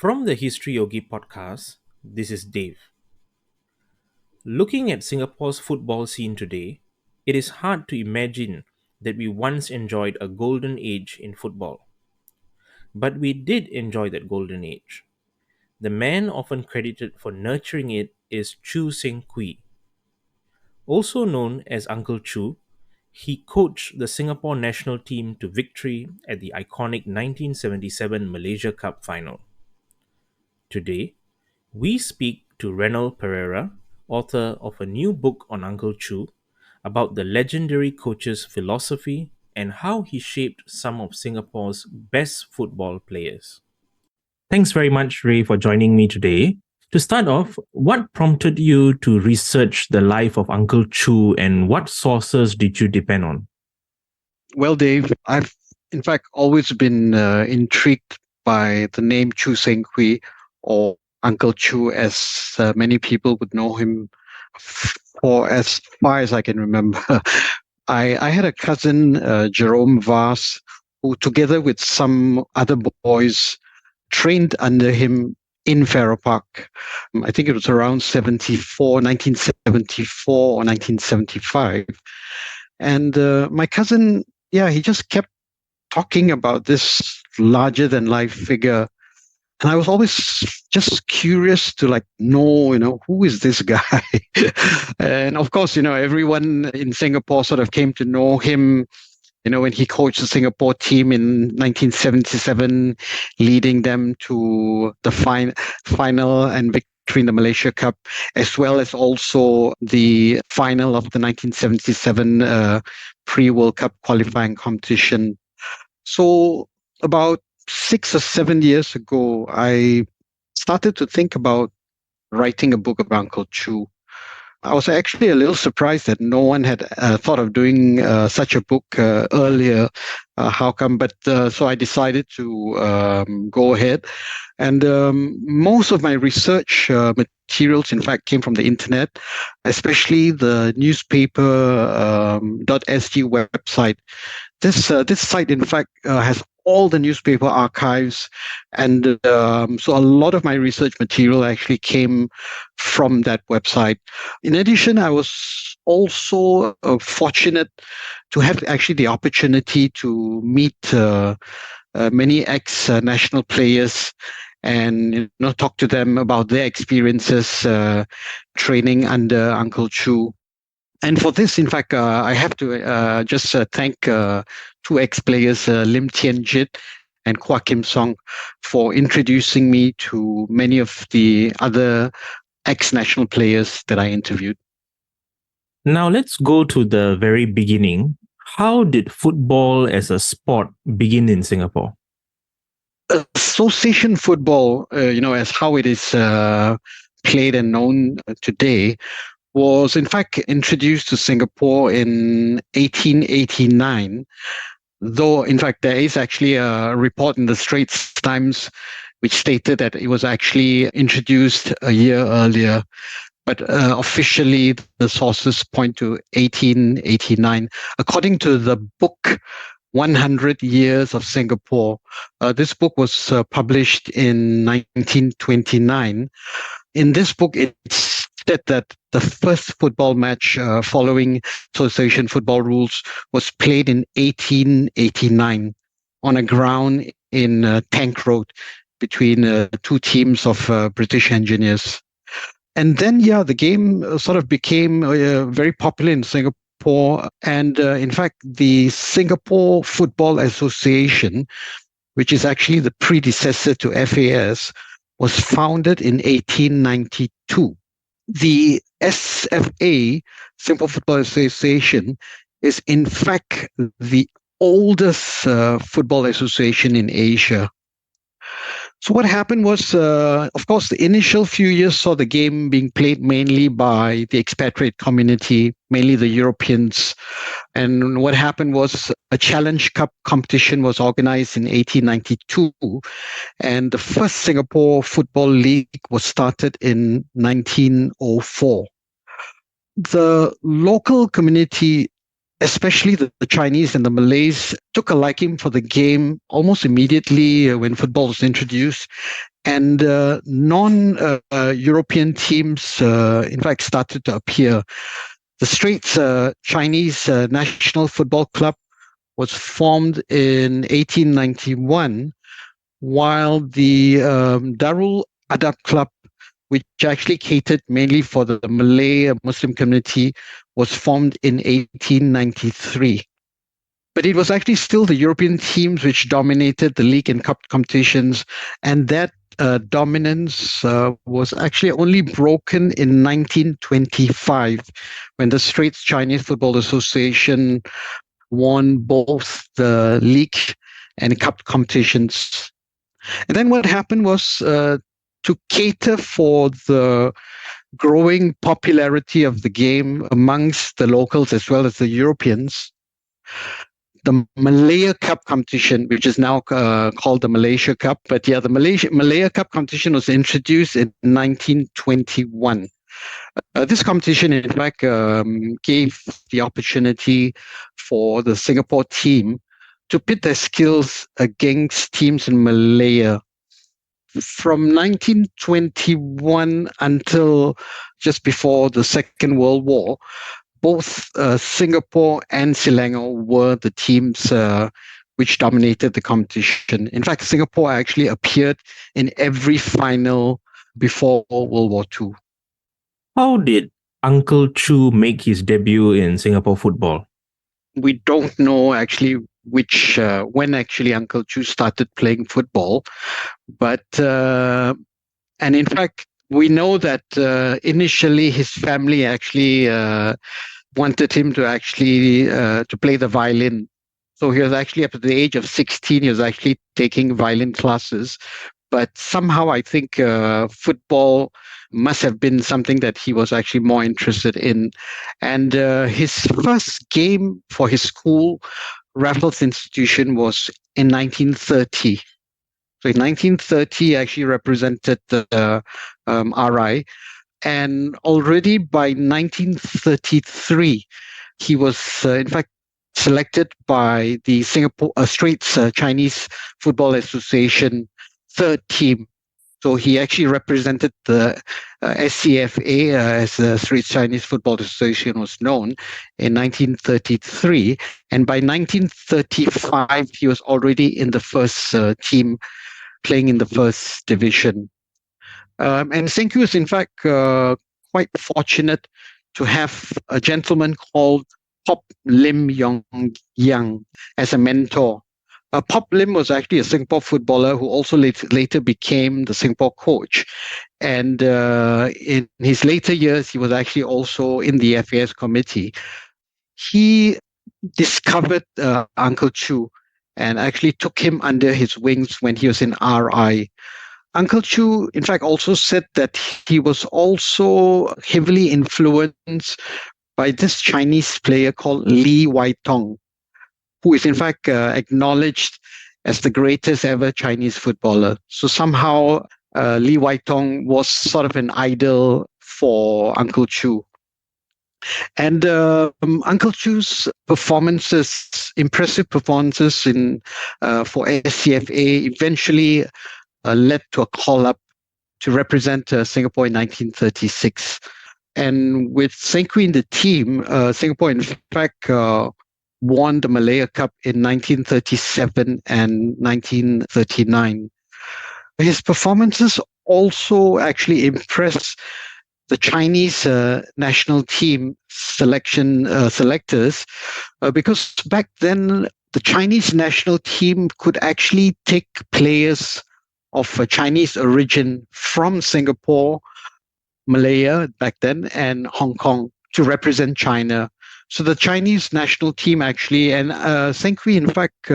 From the Historyogi Podcast, this is Dave. Looking at Singapore's football scene today, it is hard to imagine that we once enjoyed a golden age in football. But we did enjoy that golden age. The man often credited for nurturing it is Choo Seng Quee. Also known as Uncle Choo, he coached the Singapore national team to victory at the iconic 1977 Malaysia Cup final. Today, we speak to Reynold Pereira, author of a new book on Uncle Choo, about the legendary coach's philosophy and how he shaped some of Singapore's best football players. Thanks very much, Ray, for joining me today. To start off, what prompted you to research the life of Uncle Choo and what sources did you depend on? Well, Dave, I've in fact always been intrigued by the name Choo Seng Quee, or Uncle Choo, as many people would know him for as far as I can remember. I had a cousin, Jerome Vaz, who together with some other boys trained under him in Farrer Park. I think it was around 1974 or 1975. And my cousin, he just kept talking about this larger than life figure. And I was always just curious to know, who is this guy? And of course, everyone in Singapore sort of came to know him, when he coached the Singapore team in 1977, leading them to the final and victory in the Malaysia Cup, as well as also the final of the 1977 pre-World Cup qualifying competition. So about 6 or 7 years ago, I started to think about writing a book about Uncle Choo. I was actually a little surprised that no one had thought of doing such a book earlier. How come? But so I decided to go ahead. And most of my research materials, in fact, came from the internet, especially the newspaper.sg website. This site, in fact, has all the newspaper archives, and so a lot of my research material actually came from that website. In addition, I was also fortunate to have actually the opportunity to meet many ex-national players and talk to them about their experiences training under Uncle Choo. And for this, in fact, I have to just thank two ex-players, Lim Tien Jit and Kwa Kim Song, for introducing me to many of the other ex-national players that I interviewed. Now let's go to the very beginning. How did football as a sport begin in Singapore? Association football, as how it is played and known today, was in fact introduced to Singapore in 1889, though in fact there is actually a report in the Straits Times which stated that it was actually introduced a year earlier. But officially, the sources point to 1889. According to the book 100 Years of Singapore, this book was published in 1929. In this book, it said that the first football match following association football rules was played in 1889 on a ground in Tank Road between two teams of British engineers. And then, the game sort of became very popular in Singapore. And in fact, the Singapore Football Association, which is actually the predecessor to FAS, was founded in 1892. The SFA, Singapore Football Association, is in fact the oldest football association in Asia. So what happened was, of course, the initial few years saw the game being played mainly by the expatriate community, mainly the Europeans. And what happened was a Challenge Cup competition was organized in 1892. And the first Singapore Football League was started in 1904. The local community especially the Chinese and the Malays, took a liking for the game almost immediately when football was introduced. And non-European teams, in fact, started to appear. The Straits Chinese National Football Club was formed in 1891, while the Darul Adab Club, which actually catered mainly for the Malay Muslim community, was formed in 1893. But it was actually still the European teams which dominated the league and cup competitions, and that dominance was actually only broken in 1925 when the Straits Chinese Football Association won both the league and cup competitions. And then what happened was to cater for the growing popularity of the game amongst the locals as well as the Europeans, the Malaya Cup competition, which is now called the Malaysia Cup. But yeah, the Malaya Cup competition was introduced in 1921. This competition, in fact, gave the opportunity for the Singapore team to pit their skills against teams in Malaya. From 1921 until just before the Second World War, both Singapore and Selangor were the teams which dominated the competition. In fact, Singapore actually appeared in every final before World War II. How did Uncle Choo make his debut in Singapore football? We don't know actually when actually Uncle Choo started playing football, but and in fact we know that initially his family actually wanted him to actually to play the violin. So he was actually up at the age of 16. He was actually taking violin classes, but somehow I think football must have been something that he was actually more interested in. And his first game for his school, Raffles Institution, was in 1930. So in 1930, he actually represented the RI. And already by 1933, he was, in fact, selected by the Singapore Straits Chinese Football Association third team. So he actually represented the SCFA, as the Straits Chinese Football Association was known, in 1933. And by 1935, he was already in the first team, playing in the first division. And Seng Quee was, in fact, quite fortunate to have a gentleman called Pop Lim Yong Yang as a mentor. Pop Lim was actually a Singapore footballer who also later became the Singapore coach. And in his later years, he was actually also in the FAS committee. He discovered Uncle Choo and actually took him under his wings when he was in RI. Uncle Choo, in fact, also said that he was also heavily influenced by this Chinese player called Li Waitong, who is in fact acknowledged as the greatest ever Chinese footballer. So somehow Li Waitong was sort of an idol for Uncle Choo. And Uncle Choo's performances, impressive performances for SCFA, eventually led to a call-up to represent Singapore in 1936. And with Seng Quee in the team, Singapore, in fact, won the Malaya Cup in 1937 and 1939. His performances also actually impressed the Chinese national team selectors, because back then the Chinese national team could actually take players of a Chinese origin from Singapore, Malaya back then, and Hong Kong to represent China. So the Chinese national team actually, and Seng Quee, in fact,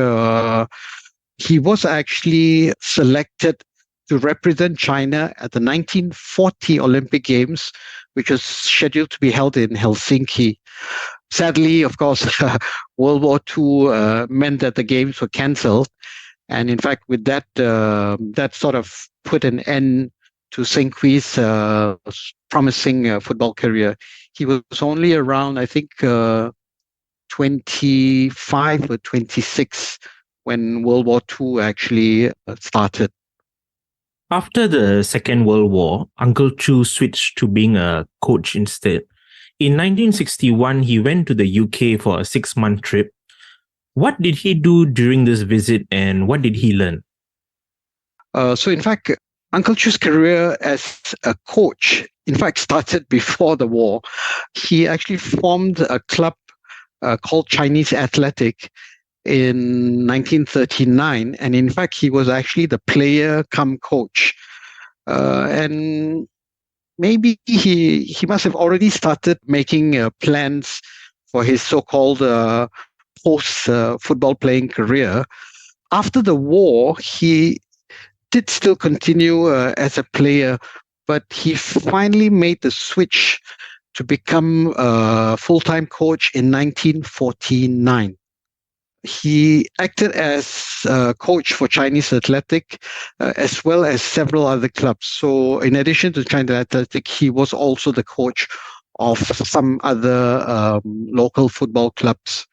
he was actually selected to represent China at the 1940 Olympic Games, which was scheduled to be held in Helsinki. Sadly, of course, World War II meant that the games were cancelled. And in fact, with that, that sort of put an end to Seng Quee's promising football career. He was only around, I think, 25 or 26 when World War II actually started. After the Second World War, Uncle Choo switched to being a coach instead. In 1961, he went to the UK for a 6 month trip. What did he do during this visit and what did he learn? So, in fact, Uncle Choo's career as a coach, in fact, started before the war. He actually formed a club called Chinese Athletic in 1939. And in fact, he was actually the player come coach. And maybe he must have already started making plans for his so-called post football playing career. After the war, he did still continue as a player, but he finally made the switch to become a full-time coach in 1949. He acted as coach for Chinese Athletic as well as several other clubs. So, in addition to Chinese Athletic, he was also the coach of some other local football clubs.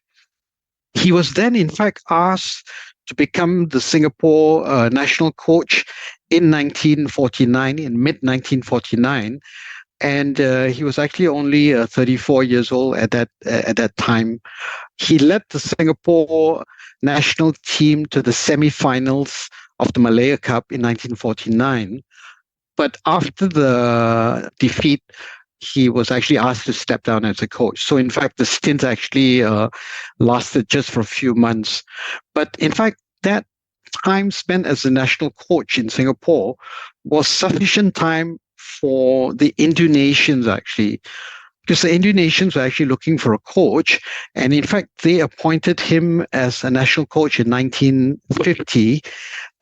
He was then, in fact, asked to become the Singapore national coach in 1949, in mid 1949, and he was actually only 34 years old at that time. He led the Singapore national team to the semi-finals of the Malaya Cup in 1949. But after the defeat, he was actually asked to step down as a coach. So, in fact, the stint actually lasted just for a few months. But in fact, that time spent as a national coach in Singapore was sufficient time for the Indonesians actually, because the Indonesians were actually looking for a coach. And in fact, they appointed him as a national coach in 1950.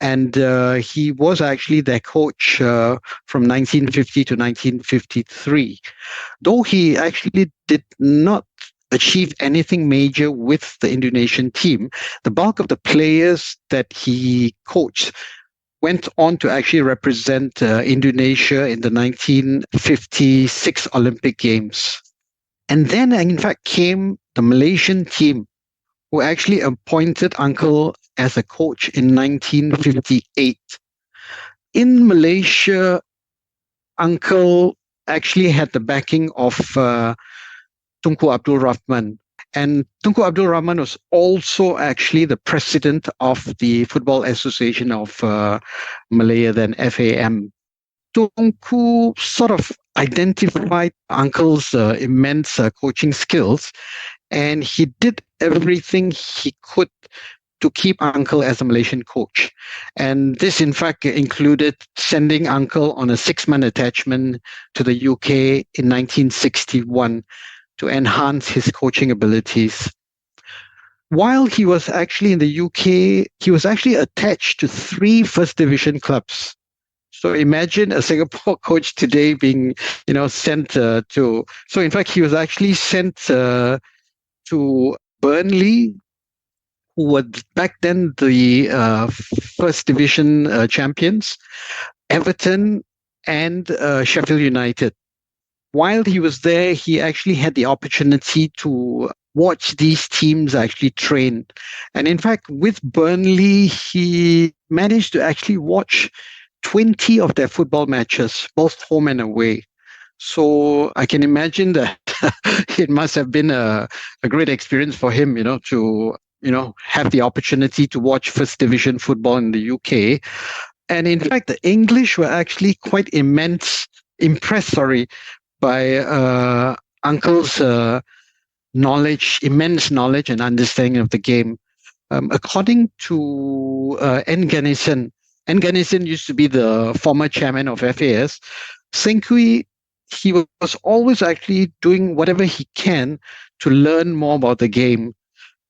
And he was actually their coach from 1950 to 1953. Though he actually did not achieve anything major with the Indonesian team, the bulk of the players that he coached went on to actually represent Indonesia in the 1956 Olympic Games. And then, in fact, came the Malaysian team, who actually appointed Uncle as a coach in 1958. In Malaysia, Uncle actually had the backing of Tunku Abdul Rahman. And Tunku Abdul Rahman was also actually the president of the Football Association of Malaya, then FAM. Tunku sort of identified Uncle's immense coaching skills, and he did everything he could to keep Uncle as a Malaysian coach. And this, in fact, included sending Uncle on a 6-month attachment to the UK in 1961 to enhance his coaching abilities. While he was actually in the UK, he was actually attached to 3 first division clubs. So imagine a Singapore coach today being, sent to. So in fact, he was actually sent to Burnley, who were back then the first division champions, Everton, and Sheffield United. While he was there, he actually had the opportunity to watch these teams actually train. And in fact, with Burnley, he managed to actually watch 20 of their football matches, both home and away. So I can imagine that it must have been a great experience for him, to have the opportunity to watch first division football in the UK. And in fact, the English were actually quite impressed, by Uncle's immense knowledge and understanding of the game. According to N. Ganison used to be the former chairman of FAS. Seng Quee, he was always actually doing whatever he can to learn more about the game.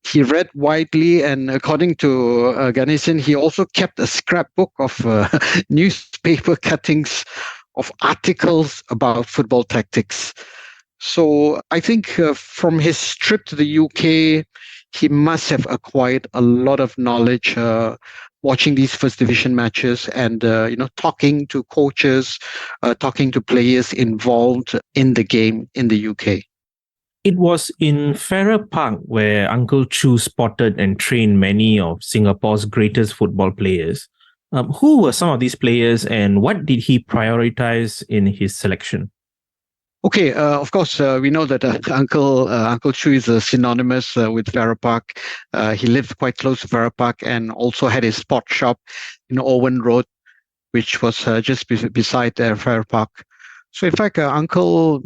He read widely, and according to Ganison, he also kept a scrapbook of newspaper cuttings of articles about football tactics. So I think from his trip to the UK, he must have acquired a lot of knowledge watching these first division matches and talking to coaches, talking to players involved in the game in the UK. It was in Farrer Park where Uncle Choo spotted and trained many of Singapore's greatest football players. Who were some of these players and what did he prioritize in his selection? Okay, of course, we know that Uncle Chu is synonymous with Farrer Park. He lived quite close to Farrer Park and also had his sport shop in Owen Road, which was just beside Farrer Park. So, in fact, Uncle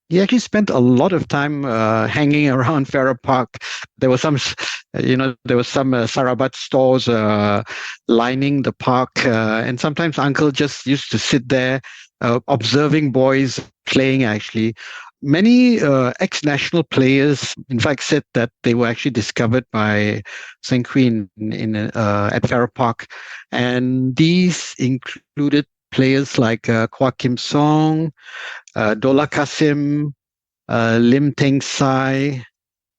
he actually spent a lot of time hanging around Farrer Park. There were there was some Sarabat stores lining the park, and sometimes Uncle just used to sit there observing boys playing. Actually, many ex-national players, in fact, said that they were actually discovered by Seng Quee at Farrer Park, and these included players like Kwa Kim Song, Dola Kasim, Lim Teng Sai,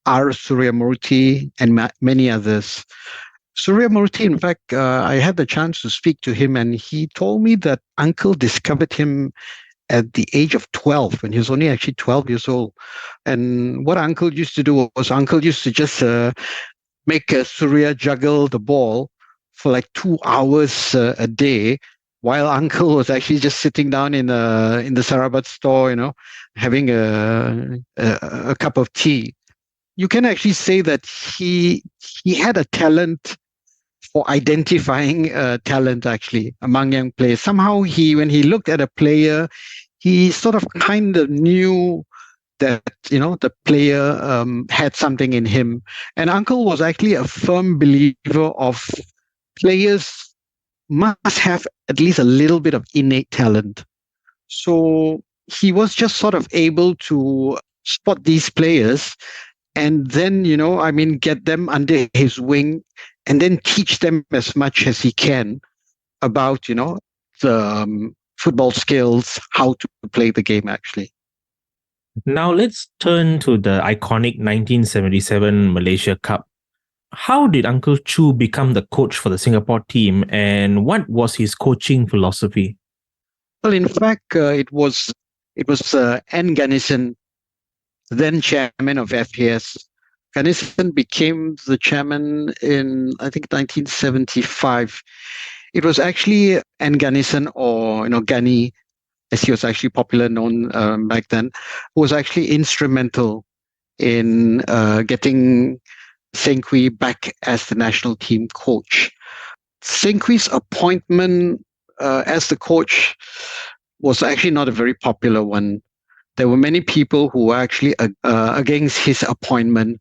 R. Suryamurthy, and many others. Suryamurthy, in fact, I had the chance to speak to him, and he told me that Uncle discovered him at the age of 12, when he was only actually 12 years old. And what Uncle used to do was Uncle used to just make Surya juggle the ball for like 2 hours a day, while Uncle was actually just sitting down in the Sarabat store, having a cup of tea. You can actually say that he had a talent for identifying talent actually among young players. Somehow when he looked at a player, he sort of kind of knew that the player had something in him. And Uncle was actually a firm believer of players must have at least a little bit of innate talent. So he was just sort of able to spot these players and then, get them under his wing and then teach them as much as he can about, the football skills, how to play the game actually. Now let's turn to the iconic 1977 Malaysia Cup. How did Uncle Chu become the coach for the Singapore team and what was his coaching philosophy? Well, in fact, it was N. Ganison, then chairman of FAS. Ganison became the chairman in, I think, 1975. It was actually N. Ganison, or Gani, as he was actually popular known back then, who was actually instrumental in getting Seng Quee back as the national team coach. Seng Quee's appointment as the coach was actually not a very popular one. There were many people who were actually against his appointment.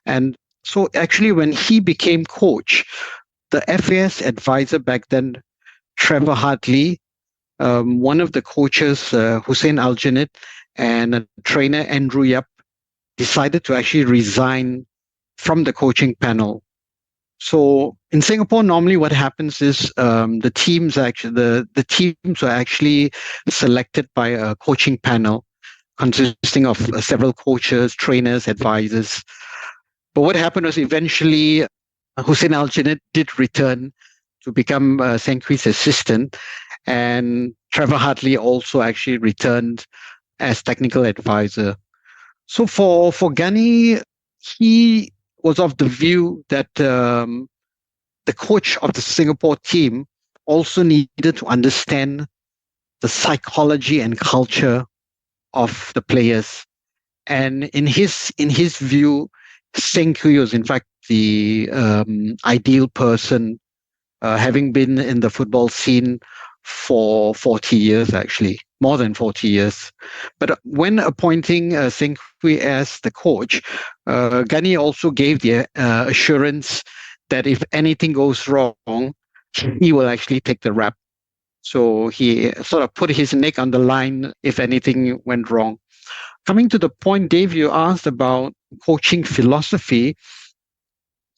And so actually when he became coach, the FAS advisor back then, Trevor Hartley, one of the coaches, Hussein Aljanit, and a trainer, Andrew Yap, decided to actually resign from the coaching panel. So in Singapore, normally what happens is the teams are actually selected by a coaching panel consisting of several coaches, trainers, advisors. But what happened was eventually Hussein Al-Janet did return to become Seng Quee's assistant, and Trevor Hartley also actually returned as technical advisor. So for Gani, he was of the view that the coach of the Singapore team also needed to understand the psychology and culture of the players. And in his view, Seng Quee was in fact the ideal person, having been in the football scene for 40 years, actually, more than 40 years. But when appointing Seng Quee as the coach, Gani also gave the assurance that if anything goes wrong, he will actually take the rap. So he sort of put his neck on the line if anything went wrong. Coming to the point, Dave, you asked about coaching philosophy.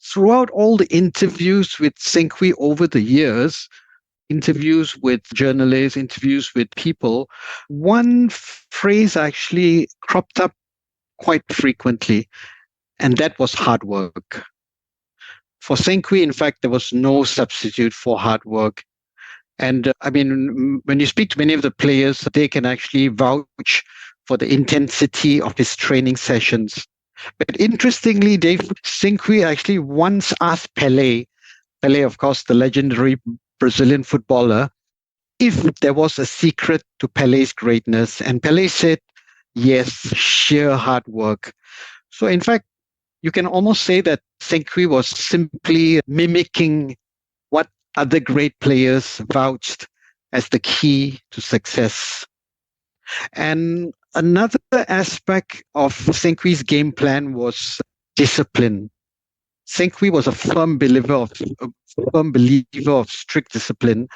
Throughout all the interviews with Seng Quee over the years, interviews with journalists, interviews with people, one phrase actually cropped up quite frequently, and that was hard work. For Seng Quee, in fact, there was no substitute for hard work. And I mean, when you speak to many of the players, they can actually vouch for the intensity of his training sessions. But interestingly, Dave, Seng Quee actually once asked Pele, of course, the legendary Brazilian footballer, if there was a secret to Pele's greatness. And Pele said, yes, sheer hard work. So, in fact, you can almost say that Seng Quee was simply mimicking what other great players vouched as the key to success. And another aspect of Seng Quee's game plan was discipline. Seng Quee was a firm believer of strict discipline,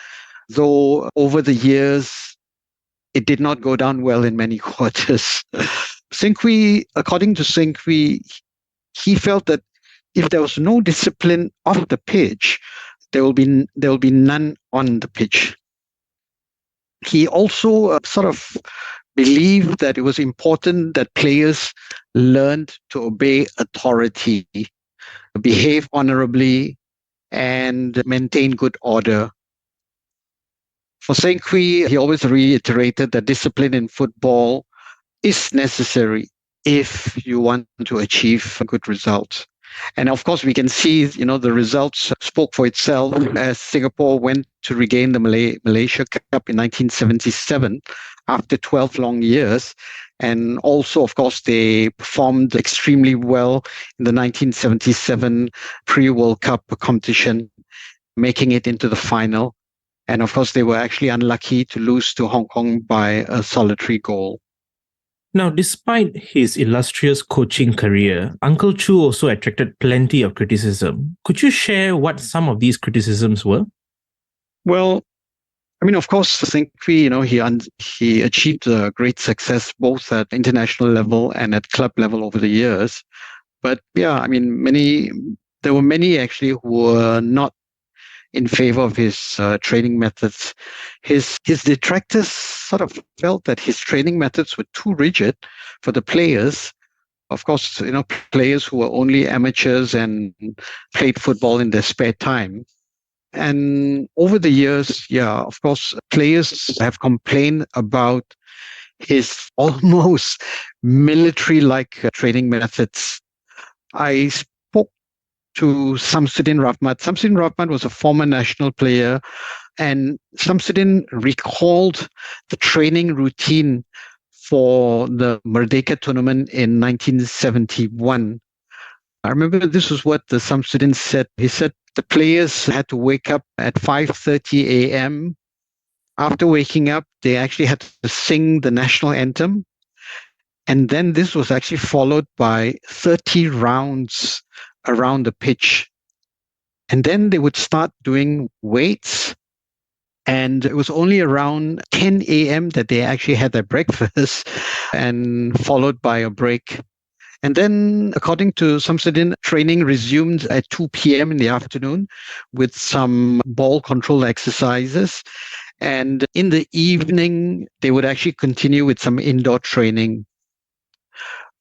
though over the years it did not go down well in many quarters. Seng Quee, according to Seng Quee, he felt that if there was no discipline off the pitch, there will be none on the pitch. He also sort of believed that it was important that players learned to obey authority, behave honorably, and maintain good order. For Seng Quee, he always reiterated that discipline in football is necessary if you want to achieve good results. And of course, we can see, the results spoke for itself as Singapore went to regain the Malaysia Cup in 1977 after 12 long years. And also, of course, they performed extremely well in the 1977 pre-World Cup competition, making it into the final. And of course, they were actually unlucky to lose to Hong Kong by a solitary goal. Now, despite his illustrious coaching career, Uncle Choo also attracted plenty of criticism. Could you share what some of these criticisms were? Well, I mean, of course, Seng Quee, he achieved a great success both at international level and at club level over the years. But yeah, I mean, there were many actually who were not in favor of his training methods. His detractors sort of felt that his training methods were too rigid for the players. Of course, players who were only amateurs and played football in their spare time. And over the years, yeah, of course, players have complained about his almost military-like training methods. I spoke to Samsudin Rahmat. Samsudin Rahmat was a former national player, and Samsudin recalled the training routine for the Merdeka tournament in 1971. I remember this was what the Samsudin said. He said the players had to wake up at 5:30 a.m. After waking up, they actually had to sing the national anthem. And then this was actually followed by 30 rounds around the pitch. And then they would start doing weights. And it was only around 10 a.m. that they actually had their breakfast and followed by a break. And then, according to Samsudin, training resumed at 2 p.m. in the afternoon with some ball control exercises. And in the evening, they would actually continue with some indoor training.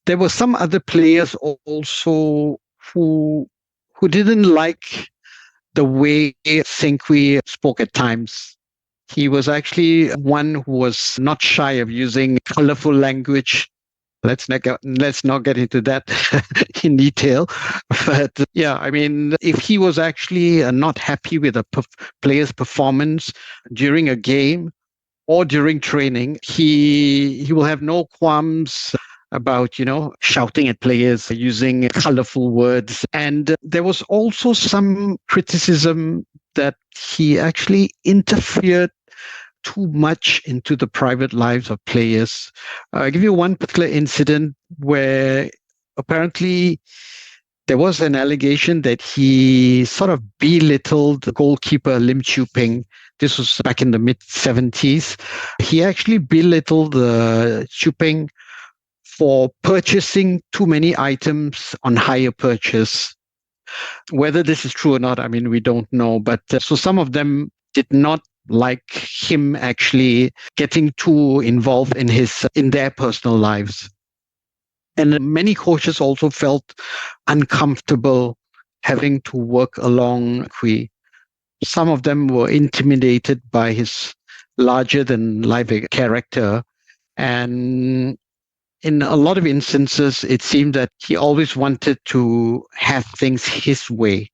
There were some other players also who didn't like the way Seng Quee spoke at times. He was actually one who was not shy of using colorful language. Let's not get into that in detail. But yeah, I mean, if he was actually not happy with a player's performance during a game or during training, he will have no qualms about shouting at players using colorful words. And there was also some criticism that he actually interfered too much into the private lives of players. I'll give you one particular incident where apparently there was an allegation that he sort of belittled the goalkeeper Lim Chiu Ping. This was back in the mid-70s. He actually belittled Chiu Ping for purchasing too many items on hire purchase. Whether this is true or not, I mean, we don't know. But so some of them did not like him actually getting too involved in their personal lives. And many coaches also felt uncomfortable having to work along Quee. Some of them were intimidated by his larger than life character. And in a lot of instances, it seemed that he always wanted to have things his way.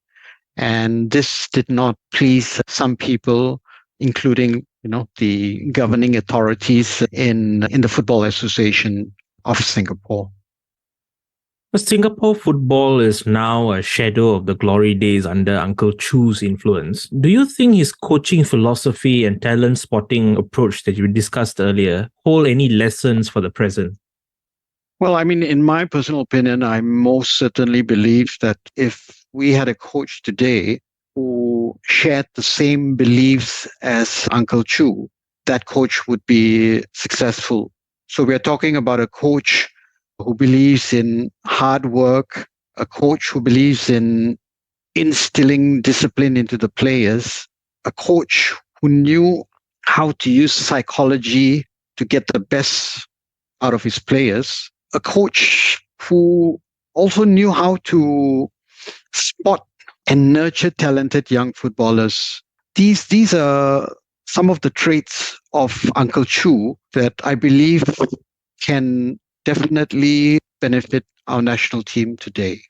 And this did not please some people, including, the governing authorities in the Football Association of Singapore. But Singapore football is now a shadow of the glory days under Uncle Choo's influence. Do you think his coaching philosophy and talent spotting approach that you discussed earlier hold any lessons for the present? Well, I mean, in my personal opinion, I most certainly believe that if we had a coach today who shared the same beliefs as Uncle Choo, that coach would be successful. So we're talking about a coach who believes in hard work, a coach who believes in instilling discipline into the players, a coach who knew how to use psychology to get the best out of his players, a coach who also knew how to spot and nurture talented young footballers. These are some of the traits of Uncle Choo that I believe can definitely benefit our national team today.